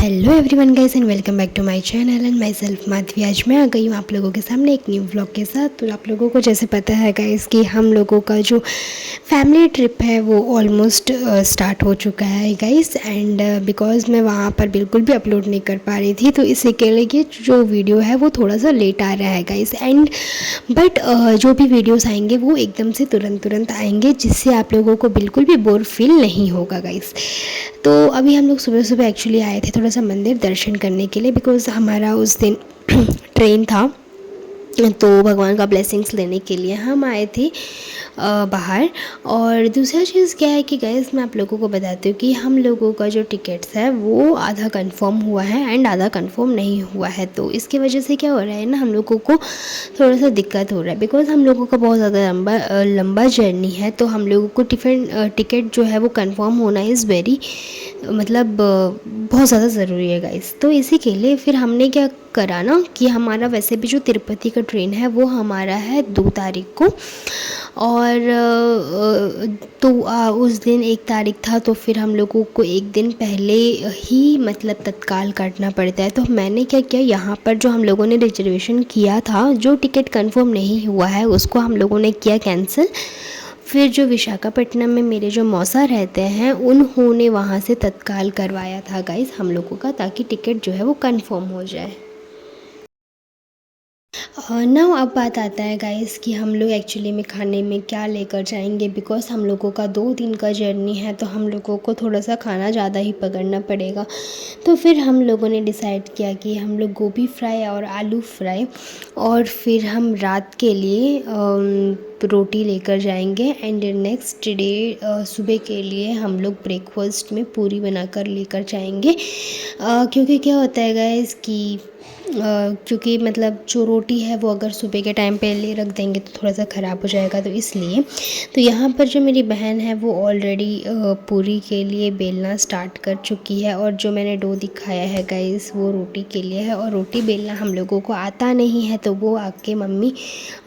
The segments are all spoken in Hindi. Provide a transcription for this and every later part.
Hello everyone guys and welcome back to my channel and my self Madhavi. आज मैं आ गई हूँ आप लोगों के सामने एक न्यू व्लॉग के साथ। तो आप लोगों को जैसे पता है गाइस कि हम लोगों का जो फैमिली ट्रिप है वो ऑलमोस्ट स्टार्ट हो चुका है गाइस। एंड बिकॉज मैं वहाँ पर बिल्कुल भी अपलोड नहीं कर पा रही थी तो इसी के लिए जो वीडियो है वो थोड़ा सा लेट आ रहा है गाइस। एंड बट जो भी वीडियोस आएंगे वो एकदम से तुरंत आएंगे, जिससे आप लोगों को बिल्कुल भी बोर फील नहीं होगा गाइस। तो अभी हम लोग सुबह सुबह एक्चुअली आए थे थोड़ा सा मंदिर दर्शन करने के लिए, बिकॉज़ हमारा उस दिन ट्रेन था। तो भगवान का ब्लेसिंग्स लेने के लिए हम आए थे बाहर। और दूसरा चीज़ क्या है कि गाइस मैं आप लोगों को बताती हूँ कि हम लोगों का जो टिकट्स है वो आधा कंफर्म हुआ है एंड आधा कंफर्म नहीं हुआ है। तो इसकी वजह से क्या हो रहा है ना, हम लोगों को थोड़ा सा दिक्कत हो रहा है, बिकॉज़ हम लोगों का बहुत ज़्यादा लंबा जर्नी है। तो हम लोगों को टिकट जो है वो कंफर्म होना इज़ वेरी मतलब बहुत ज़्यादा ज़रूरी है गाइस। तो इसी के लिए फिर हमने क्या करा ना कि हमारा वैसे भी जो तिरुपति का ट्रेन है वो हमारा है 2 तारीख को। और उस दिन 1 तारीख था, तो फिर हम लोगों को एक दिन पहले ही मतलब तत्काल काटना पड़ता है। तो मैंने क्या किया, यहाँ पर जो हम लोगों ने रिजर्वेशन किया था, जो टिकट कंफर्म नहीं हुआ है उसको हम लोगों ने किया कैंसिल। फिर जो विशाखापट्टनम में मेरे जो मौसा रहते हैं उन्होंने वहाँ से तत्काल करवाया था गाइस हम लोगों का, ताकि टिकट जो है वो कंफर्म हो जाए। ना अब बात आता है गाइस कि हम लोग एक्चुअली में खाने में क्या लेकर जाएंगे, बिकॉज़ हम लोगों का 2 दिन का जर्नी है तो हम लोगों को थोड़ा सा खाना ज़्यादा ही पकड़ना पड़ेगा। तो फिर हम लोगों ने डिसाइड किया कि हम लोग गोभी फ्राई और आलू फ्राई, और फिर हम रात के लिए रोटी लेकर जाएंगे। एंड नेक्स्ट डे सुबह के लिए हम लोग ब्रेकफास्ट में पूरी बनाकर लेकर जाएंगे। क्योंकि क्या होता है गाइस कि क्योंकि मतलब जो रोटी है वो अगर सुबह के टाइम पे ले रख देंगे तो थोड़ा सा ख़राब हो जाएगा, तो इसलिए तो यहाँ पर जो मेरी बहन है वो ऑलरेडी पूरी के लिए बेलना स्टार्ट कर चुकी है। और जो मैंने डो दिखाया है गाइस वो रोटी के लिए है, और रोटी बेलना हम लोगों को आता नहीं है तो वो आके मम्मी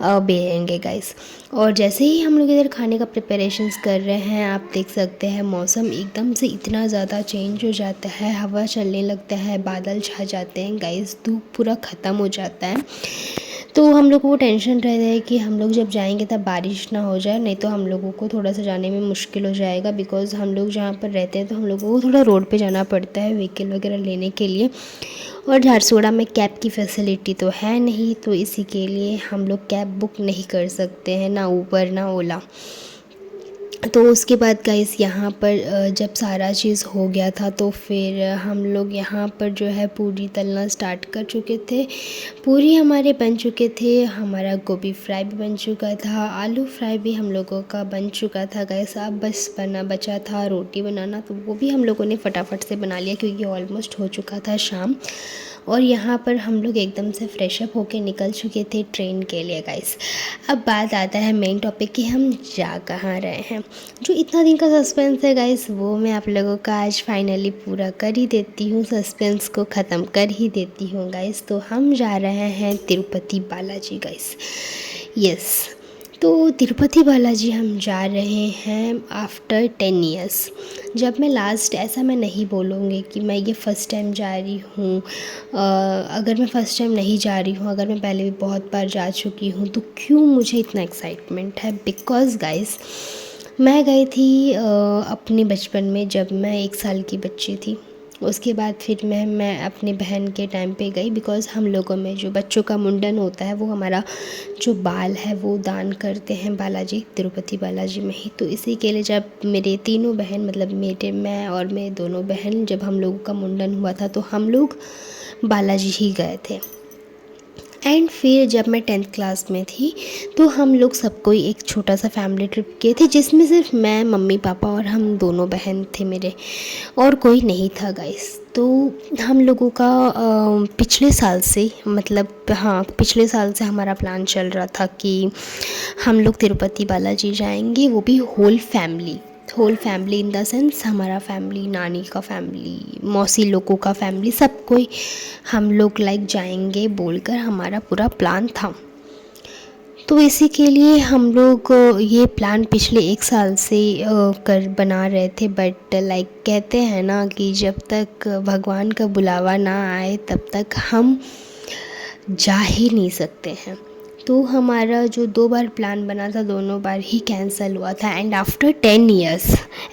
बेलेंगे गाइस। और जैसे ही हम लोग इधर खाने का प्रिपरेशंस कर रहे हैं, आप देख सकते हैं मौसम एकदम से इतना ज़्यादा चेंज हो जाता है, हवा चलने लगता है, बादल छा जाते हैं गाइस, धूप पूरा ख़त्म हो जाता है। तो हम लोगों को टेंशन रहता है कि हम लोग जब जाएंगे तब बारिश ना हो जाए, नहीं तो हम लोगों को थोड़ा सा जाने में मुश्किल हो जाएगा। बिकॉज़ हम लोग जहाँ पर रहते हैं तो हम लोगों को थोड़ा रोड पे जाना पड़ता है व्हीकल वगैरह लेने के लिए, और झारसुगुड़ा में कैब की फैसिलिटी तो है नहीं, तो इसी के लिए हम लोग कैब बुक नहीं कर सकते हैं, ना ऊबर ना ओला। तो उसके बाद गाइस यहाँ पर जब सारा चीज़ हो गया था तो फिर हम लोग यहाँ पर जो है पूरी तलना स्टार्ट कर चुके थे। पूरी हमारे बन चुके थे, हमारा गोभी फ्राई भी बन चुका था, आलू फ्राई भी हम लोगों का बन चुका था गाइस। अब बस बचा था रोटी बनाना, तो वो भी हम लोगों ने फटाफट से बना लिया क्योंकि ऑलमोस्ट हो चुका था शाम। और यहाँ पर हम लोग एकदम से फ्रेश अप होके निकल चुके थे ट्रेन के लिए गाइस। अब बात आता है मेन टॉपिक कि हम जा कहाँ रहे हैं। जो इतना दिन का सस्पेंस है गाइस वो मैं आप लोगों का आज फाइनली पूरा कर ही देती हूँ, सस्पेंस को ख़त्म कर ही देती हूँ गाइस। तो हम जा रहे हैं तिरुपति बालाजी गाइस। यस, तो तिरुपति बालाजी हम जा रहे हैं आफ्टर 10 ईयर्स। जब मैं लास्ट, ऐसा मैं नहीं बोलूँगी कि मैं ये फ़र्स्ट टाइम जा रही हूँ। अगर मैं फ़र्स्ट टाइम नहीं जा रही हूँ, अगर मैं पहले भी बहुत बार जा चुकी हूँ, तो क्यों मुझे इतना एक्साइटमेंट है? बिकॉज़ गाइस मैं गई थी अपने बचपन में, जब मैं 1 साल की बच्ची थी। उसके बाद फिर मैं अपने बहन के टाइम पे गई, बिकॉज़ हम लोगों में जो बच्चों का मुंडन होता है वो हमारा जो बाल है वो दान करते हैं बालाजी, तिरुपति बालाजी में ही। तो इसी के लिए जब मेरे तीनों बहन, मतलब मैं और मेरे दोनों बहन, जब हम लोगों का मुंडन हुआ था तो हम लोग बालाजी ही गए थे। एंड फिर जब मैं 10th क्लास में थी तो हम लोग सब कोई एक छोटा सा फैमिली ट्रिप किए थे, जिसमें सिर्फ मैं, मम्मी पापा और हम दोनों बहन थे मेरे, और कोई नहीं था गाइस। तो हम लोगों का पिछले साल से, मतलब हाँ पिछले साल से हमारा प्लान चल रहा था कि हम लोग तिरुपति बालाजी जाएंगे, वो भी whole family in the sense हमारा फैमिली, नानी का फैमिली, मौसी लोगों का फैमिली, सब कोई हम लोग लाइक जाएंगे बोलकर हमारा पूरा प्लान था। तो इसी के लिए हम लोग ये प्लान पिछले 1 साल से कर बना रहे थे, बट लाइक कहते हैं ना कि जब तक भगवान का बुलावा ना आए तब तक हम जा ही नहीं सकते हैं। तो हमारा जो 2 बार प्लान बना था दोनों बार ही कैंसिल हुआ था। एंड आफ्टर 10 इयर्स,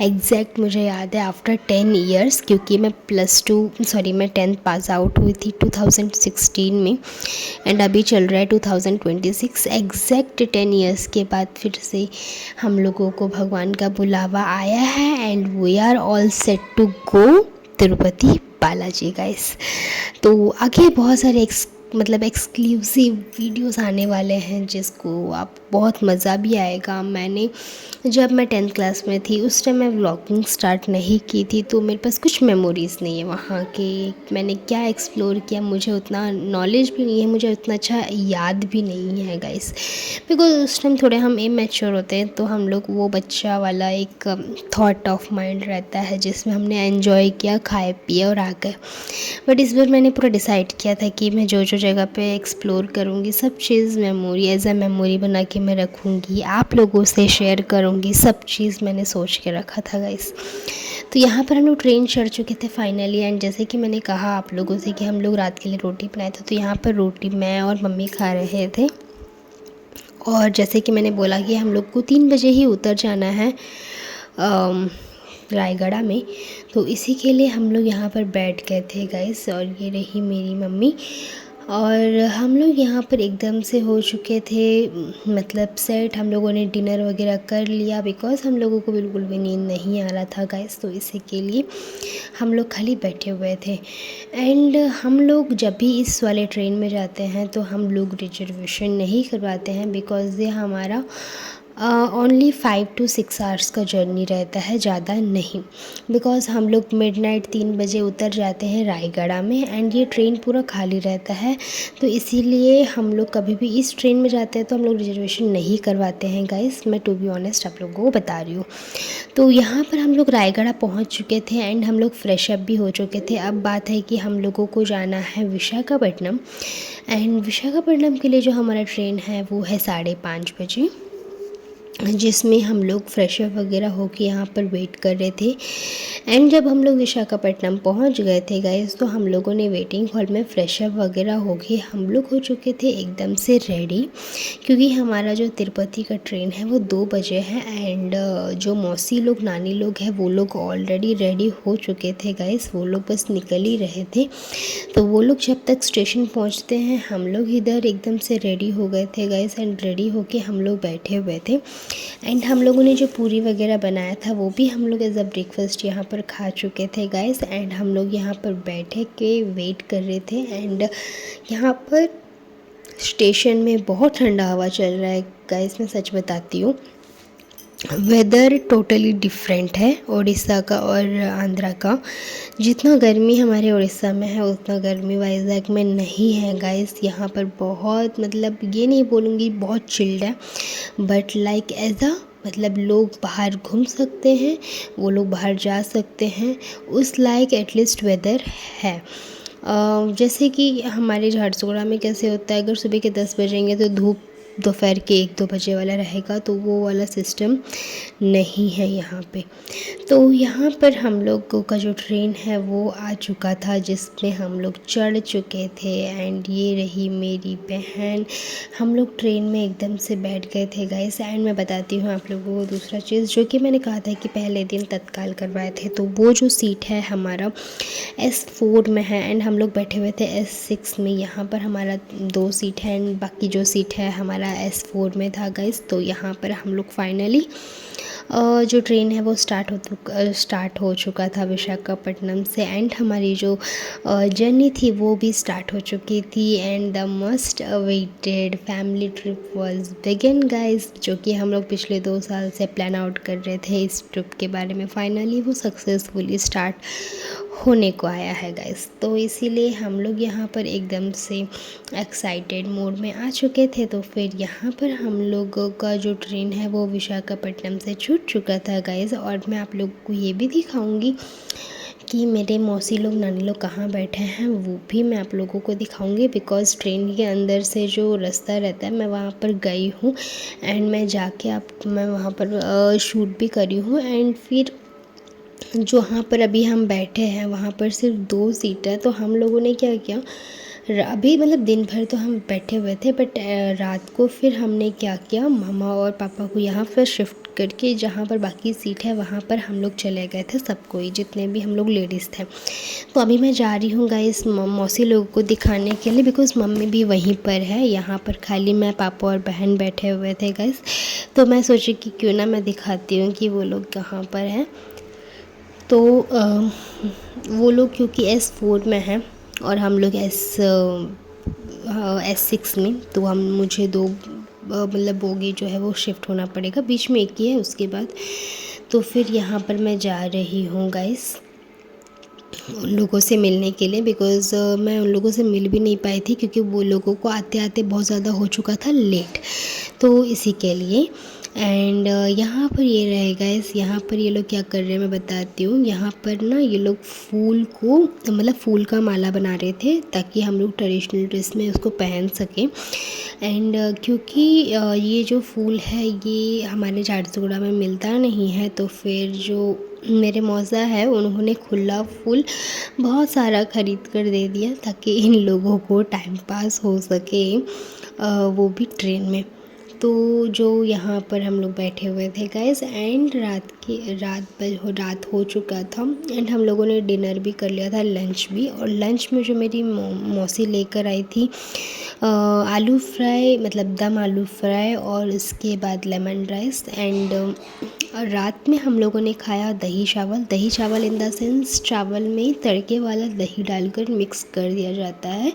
एग्जैक्ट मुझे याद है, आफ्टर 10 इयर्स, क्योंकि मैं मैं 10th पास आउट हुई थी 2016 में एंड अभी चल रहा है 2026, एग्जैक्ट 10 इयर्स के बाद फिर से हम लोगों को भगवान का बुलावा आया है and we are all set to go Tirupati Balaji guys. तो आगे बहुत सारे एक्सक्लूसिव वीडियोस आने वाले हैं जिसको आप बहुत मज़ा भी आएगा। जब मैं 10th क्लास में थी उस टाइम मैं व्लॉगिंग स्टार्ट नहीं की थी, तो मेरे पास कुछ मेमोरीज़ नहीं है वहाँ के, मैंने क्या एक्सप्लोर किया मुझे उतना नॉलेज भी नहीं है, मुझे उतना अच्छा याद भी नहीं है गाइस, बिकॉज उस टाइम थोड़े हम इमेच्योर होते हैं, तो हम लोग वो बच्चा वाला एक थॉट ऑफ माइंड रहता है जिसमें हमने एंजॉय किया, खाए पिए और आ गए। बट इस बार मैंने पूरा डिसाइड किया था कि मैं जो जो जगह पे एक्सप्लोर करूँगी सब चीज़ मेमोरी एज अ मेमोरी बना के मैं रखूँगी, आप लोगों से शेयर करूँगी, सब चीज़ मैंने सोच के रखा था गाइस। तो यहाँ पर हम लोग ट्रेन चढ़ चुके थे फाइनली, एंड जैसे कि मैंने कहा आप लोगों से कि हम लोग रात के लिए रोटी बनाए थे, तो यहाँ पर रोटी मैं और मम्मी खा रहे थे। और जैसे कि मैंने बोला कि हम लोग को 3 बजे ही उतर जाना है रायगढ़ में, तो इसी के लिए हम लोग यहाँ पर बैठ गए थे गाइस। और ये रही मेरी मम्मी, और हम लोग यहाँ पर एकदम से हो चुके थे मतलब सेट, हम लोगों ने डिनर वगैरह कर लिया बिकॉज़ हम लोगों को बिल्कुल भी नींद नहीं आ रहा था गाइस, तो इसी के लिए हम लोग खाली बैठे हुए थे। एंड हम लोग जब भी इस वाले ट्रेन में जाते हैं तो हम लोग रिजर्वेशन नहीं करवाते हैं, बिकॉज़ ये हमारा ओनली 5 to 6 आवर्स का जर्नी रहता है, ज़्यादा नहीं, बिकॉज़ हम लोग मिडनाइट 3 बजे उतर जाते हैं रायगढ़ में एंड ये ट्रेन पूरा खाली रहता है, तो इसीलिए हम लोग कभी भी इस ट्रेन में जाते हैं तो हम लोग रिजर्वेशन नहीं करवाते हैं गाइस, मैं टू बी ऑनेस्ट आप लोगों को बता रही हूँ। तो यहाँ पर हम लोग रायगढ़ पहुँच चुके थे एंड हम लोग फ्रेश अप भी हो चुके थे। अब बात है कि हम लोगों को जाना है विशाखापट्टनम, एंड विशाखापट्टनम के लिए जो हमारा ट्रेन है वो है 5:30 बजे, जिसमें हम लोग फ्रेशअप वगैरह होके यहाँ पर वेट कर रहे थे। एंड जब हम लोग विशाखापट्टनम पहुँच गए थे गाइस, तो हम लोगों ने वेटिंग हॉल में फ्रेशअप वगैरह होके हम लोग हो चुके थे एकदम से रेडी, क्योंकि हमारा जो तिरुपति का ट्रेन है वो 2 बजे है। एंड जो मौसी लोग नानी लोग हैं वो लोग ऑलरेडी रेडी हो चुके थे गाइस, वो लोग बस निकल ही रहे थे। तो वो लोग जब तक स्टेशन पहुँचते हैं हम लोग इधर एकदम से रेडी हो गए थे गाइस, एंड रेडी होके हम लोग बैठे हुए थे। एंड हम लोगों ने जो पूरी वगैरह बनाया था वो भी हम लोग एज अ ब्रेकफास्ट यहाँ पर खा चुके थे गाइस, एंड हम लोग यहाँ पर बैठे के वेट कर रहे थे। एंड यहाँ पर स्टेशन में बहुत ठंडा हवा चल रहा है गाइस, मैं सच बताती हूँ, वेदर टोटली डिफरेंट है उड़ीसा का और आंध्रा का। जितना गर्मी हमारे उड़ीसा में है उतना गर्मी वाइजैक में नहीं है गाइस। यहाँ पर बहुत ये नहीं बोलूँगी बहुत चिल्ड है, बट लाइक एज अ लोग बाहर घूम सकते हैं, वो लोग बाहर जा सकते हैं, उस लाइक एटलीस्ट वेदर है। जैसे कि हमारे झारसुगुड़ा में कैसे होता है, अगर सुबह के 10 बजेंगे तो धूप दोपहर के 1-2 बजे वाला रहेगा, तो वो वाला सिस्टम नहीं है यहाँ पे। तो यहाँ पर हम लोगों का जो ट्रेन है वो आ चुका था, जिसमें हम लोग चढ़ चुके थे। एंड ये रही मेरी बहन, हम लोग ट्रेन में एकदम से बैठ गए थे गाइस। एंड मैं बताती हूँ आप लोगों को दूसरा चीज़, जो कि मैंने कहा था कि पहले दिन तत्काल करवाए थे, तो वो जो सीट है हमारा S4 में है एंड हम लोग बैठे हुए थे S6 में। यहाँ पर हमारा 2 सीट है एंड बाकी जो सीट है हमारा S4 में था गाइस। तो यहाँ पर हम लोग फाइनली जो ट्रेन है वो स्टार्ट हो चुका था विशाखापट्टनम से, एंड हमारी जो जर्नी थी वो भी स्टार्ट हो चुकी थी। And the must awaited family trip was begin guys, जो कि हम लोग पिछले 2 साल से प्लान आउट कर रहे थे इस ट्रिप के बारे में, फाइनली वो सक्सेसफुली स्टार्ट होने को आया है गाइस। तो इसीलिए हम लोग यहाँ पर एकदम से एक्साइटेड मोड में आ चुके थे। तो फिर यहाँ पर हम लोगों का जो ट्रेन है वो विशाखापट्टनम से छूट चुका था गाइस, और मैं आप लोगों को ये भी दिखाऊंगी कि मेरे मौसी लोग नानी लोग कहाँ बैठे हैं वो भी मैं आप लोगों को दिखाऊंगी, बिकॉज़ ट्रेन के अंदर से जो रास्ता रहता है मैं वहाँ पर गई हूँ एंड मैं वहाँ पर शूट भी करी हूँ। एंड फिर जहाँ पर अभी हम बैठे हैं वहाँ पर सिर्फ 2 सीट है। तो हम लोगों ने क्या किया, अभी मतलब दिन भर तो हम बैठे हुए थे, बट रात को फिर हमने क्या किया, मामा और पापा को यहाँ पर शिफ्ट करके जहाँ पर बाकी सीट है वहाँ पर हम लोग चले गए थे, सब कोई जितने भी हम लोग लेडीज़ थे। तो अभी मैं जा रही हूँ गाइस मौसी लोगों को दिखाने के लिए, बिकॉज़ मम्मी भी वहीं पर है। यहाँ पर खाली मैं, पापा और बहन बैठे हुए थे गाइस। तो मैं सोची कि क्यों ना मैं दिखाती हूँ कि वो लोग कहाँ पर हैं। तो वो लोग क्योंकि S4 में हैं और हम लोग S6 में, तो मुझे 2 मतलब बोगी जो है वो शिफ्ट होना पड़ेगा, बीच में एक ही है उसके बाद। तो फिर यहाँ पर मैं जा रही हूँ गाइस उन लोगों से मिलने के लिए, बिकॉज़ मैं उन लोगों से मिल भी नहीं पाई थी क्योंकि वो लोगों को आते आते बहुत ज़्यादा हो चुका था लेट, तो इसी के लिए। एंड यहाँ पर ये रहेगा यहाँ पर ये लोग क्या कर रहे हैं मैं बताती हूँ। यहाँ पर ना ये लोग फूल को, मतलब फूल का माला बना रहे थे ताकि हम लोग ट्रेडिशनल ड्रेस में उसको पहन सकें। एंड क्योंकि ये जो फूल है ये हमारे झारसुगुड़ा में मिलता नहीं है, तो फिर जो मेरे मौसा है उन्होंने खुला फूल बहुत सारा ख़रीद कर दे दिया ताकि इन लोगों को टाइम पास हो सके, वो भी ट्रेन में। तो जो यहाँ पर हम लोग बैठे हुए थे गाइस, एंड रात हो चुका था एंड हम लोगों ने डिनर भी कर लिया था, लंच भी। और लंच में जो मेरी मौसी लेकर आई थी आलू फ्राई, मतलब दम आलू फ्राई, और उसके बाद लेमन राइस। एंड रात में हम लोगों ने खाया दही चावल इन द सेंस चावल में तड़के वाला दही डालकर मिक्स कर दिया जाता है,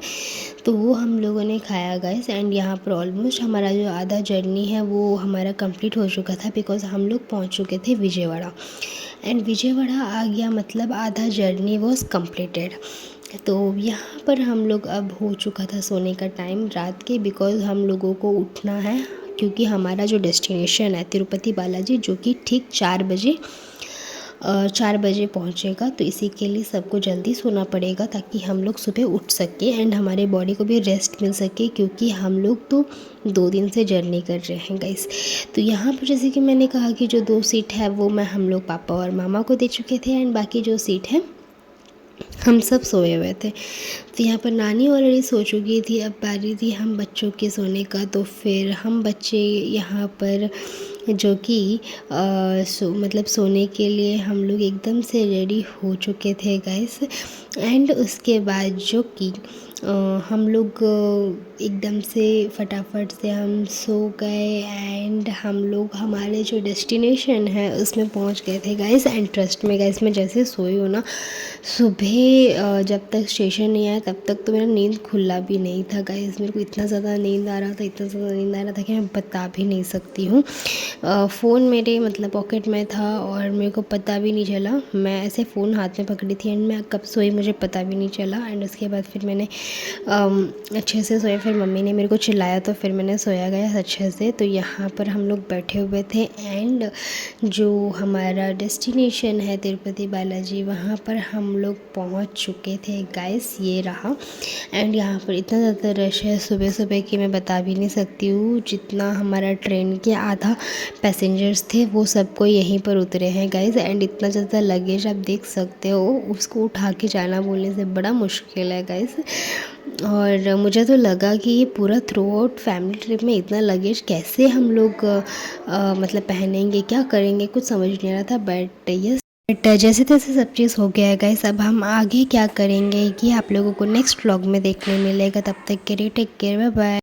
तो वो हम लोगों ने खाया गाइस। एंड यहाँ पर ऑलमोस्ट हमारा जो आधा जर्नी है वो हमारा कंप्लीट हो चुका था, बिकॉज़ हम लोग पहुँच चुके थे विजयवाड़ा। एंड विजयवाड़ा आ गया मतलब आधा जर्नी वॉज कम्प्लीटेड। तो यहाँ पर हम लोग, अब हो चुका था सोने का टाइम रात के, बिकॉज़ हम लोगों को उठना है क्योंकि हमारा जो डेस्टिनेशन है तिरुपति बालाजी, जो कि ठीक 4 बजे पहुँचेगा। तो इसी के लिए सबको जल्दी सोना पड़ेगा ताकि हम लोग सुबह उठ सकें एंड हमारे बॉडी को भी रेस्ट मिल सके, क्योंकि हम लोग तो 2 दिन से जर्नी कर रहे हैं गाइस। तो यहाँ पर जैसे कि मैंने कहा कि जो 2 सीट है वो हम लोग पापा और मामा को दे चुके थे, एंड बाकी जो सीट है हम सब सोए हुए थे। तो यहाँ पर नानी ऑलरेडी सो चुकी थी, अब बारी थी हम बच्चों के सोने का। तो फिर हम बच्चे यहाँ पर जो कि मतलब सोने के लिए हम लोग एकदम से रेडी हो चुके थे गाइस। एंड उसके बाद जो कि हम लोग एकदम से फटाफट से हम सो गए एंड हम लोग हमारे जो डेस्टिनेशन है उसमें पहुंच गए थे गाइस। एंड ट्रस्ट में गाइस, मैं जैसे सोई हूँ ना, सुबह जब तक स्टेशन नहीं आया तब तक तो मेरा नींद खुला भी नहीं था गाइस। मेरे को इतना ज़्यादा नींद आ रहा था कि मैं बता भी नहीं सकती हूँ। फ़ोन मेरे मतलब पॉकेट में था और मेरे को पता भी नहीं चला, मैं ऐसे फ़ोन हाथ में पकड़ी थी एंड मैं कब सोई मुझे पता भी नहीं चला। एंड उसके बाद फिर मैंने अच्छे से सोया, फिर मम्मी ने मेरे को चिल्लाया तो फिर मैंने सोया गया अच्छे से। तो यहाँ पर हम लोग बैठे हुए थे एंड जो हमारा डेस्टिनेशन है तिरुपति बालाजी, वहाँ पर हम लोग पहुँच चुके थे गाइस, ये रहा। एंड यहाँ पर इतना ज़्यादा रश है सुबह सुबह कि मैं बता भी नहीं सकती हूँ। जितना हमारा ट्रेन के आधा पैसेंजर्स थे वो सबको यहीं पर उतरे हैं गाइस। एंड इतना ज़्यादा लगेज आप देख सकते हो, उसको उठा के जाना बोलने से बड़ा मुश्किल है गाइस। और मुझे तो लगा कि ये पूरा थ्रू आउट फैमिली ट्रिप में इतना लगेज कैसे हम लोग मतलब पहनेंगे, क्या करेंगे, कुछ समझ नहीं आ रहा था। बट जैसे तैसे सब चीज़ हो गया है गाइस। अब हम आगे क्या करेंगे ये आप लोगों को नेक्स्ट व्लॉग में देखने मिलेगा। तब तक के लिए टेक केयर, बाय बाय।